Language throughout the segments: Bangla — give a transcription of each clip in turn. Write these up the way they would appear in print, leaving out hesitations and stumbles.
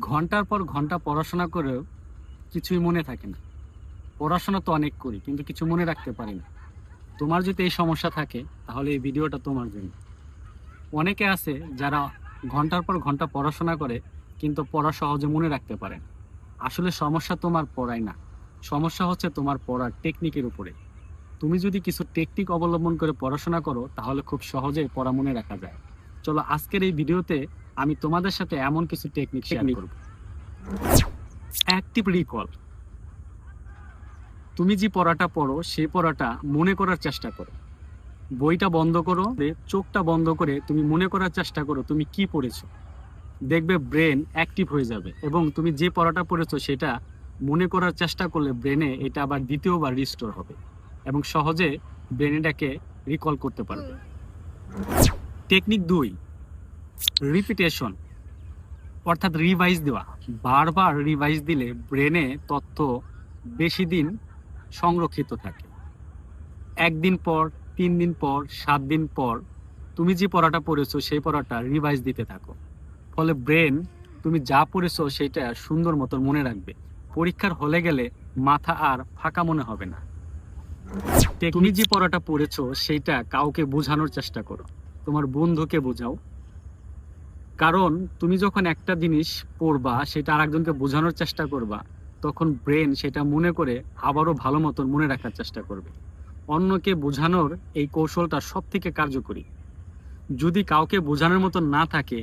ঘন্টার পর ঘন্টা পড়াশোনা করেও কিছুই মনে থাকে না। পড়াশোনা তো অনেক করি, কিন্তু কিছু মনে রাখতে পারি না। তোমার যদি এই সমস্যা থাকে, তাহলে এই ভিডিওটা তোমার জন্য। অনেকে আছে যারা ঘন্টার পর ঘন্টা পড়াশোনা করে, কিন্তু পড়া সহজে মনে রাখতে পারে না। আসলে সমস্যা তোমার পড়ায় না, সমস্যা হচ্ছে তোমার পড়ার টেকনিকের উপরে। তুমি যদি কিছু টেকনিক অবলম্বন করে পড়াশোনা করো, তাহলে খুব সহজে পড়া মনে রাখা যায়। চলো, আজকের এই ভিডিওতে আমি তোমাদের সাথে এমন কিছু টেকনিক শেয়ার করব। Active recall. তুমি যে পড়াটা পড়ো, সেই পড়াটা মনে করার চেষ্টা করো। বইটা বন্ধ করো, চোখটা বন্ধ করে তুমি মনে করার চেষ্টা করো তুমি কি পড়েছো। দেখবে ব্রেন অ্যাক্টিভ হয়ে যাবে, এবং তুমি যে পড়াটা পড়েছো সেটা মনে করার চেষ্টা করলে ব্রেনে এটা আবার দ্বিতীয়বার রিস্টোর হবে, এবং সহজে ব্রেন এটাকে রিকল করতে পারবে। টেকনিক 2, রিপিটেশন, অর্থাৎ রিভাইজ দেওয়া। বারবার রিভাইজ দিলে ব্রেনে তথ্য বেশি দিন সংরক্ষিত থাকে। একদিন পর, 3 দিন পর, 7 দিন পর তুমি যে পড়াটা পড়েছো সেই পড়াটা রিভাইজ দিতে থাকো। ফলে ব্রেন তুমি যা পড়েছো সেটা সুন্দর মতো মনে রাখবে। পরীক্ষার হলে গেলে মাথা আর ফাঁকা মনে হবে না। তুমি যে পড়াটা পড়েছো সেটা কাউকে বোঝানোর চেষ্টা করো, তোমার বন্ধুকে বোঝাও। কারণ তুমি যখন একটা জিনিস পড়বা, সেটা আরেকজনকে বোঝানোর চেষ্টা করবা, তখন ব্রেন সেটা মনে করে আবারও ভালো মতন মনে রাখার চেষ্টা করবে। অন্যকে বোঝানোর এই কৌশলটা সব থেকে কার্যকরী। যদি কাউকে বোঝানোর মতো না থাকে,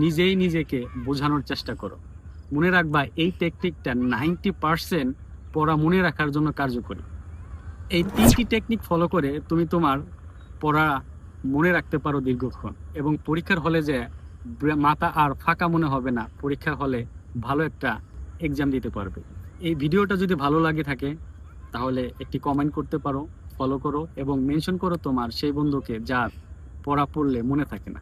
নিজেই নিজেকে বোঝানোর চেষ্টা করো। মনে রাখবা, এই টেকনিকটা 90% পড়া মনে রাখার জন্য কার্যকরী। এই 3টি টেকনিক ফলো করে তুমি তোমার পড়া মনে রাখতে পারো দীর্ঘক্ষণ, এবং পরীক্ষার হলে যে মাথা আর ফাঁকা মনে হবে না, পরীক্ষার হলে ভালো একটা এক্সাম দিতে পারবে। এই ভিডিওটা যদি ভালো লাগে থাকে, তাহলে একটি কমেন্ট করতে পারো, ফলো করো, এবং মেনশন করো তোমার সেই বন্ধুকে যার পড়া পড়লে মনে থাকে না।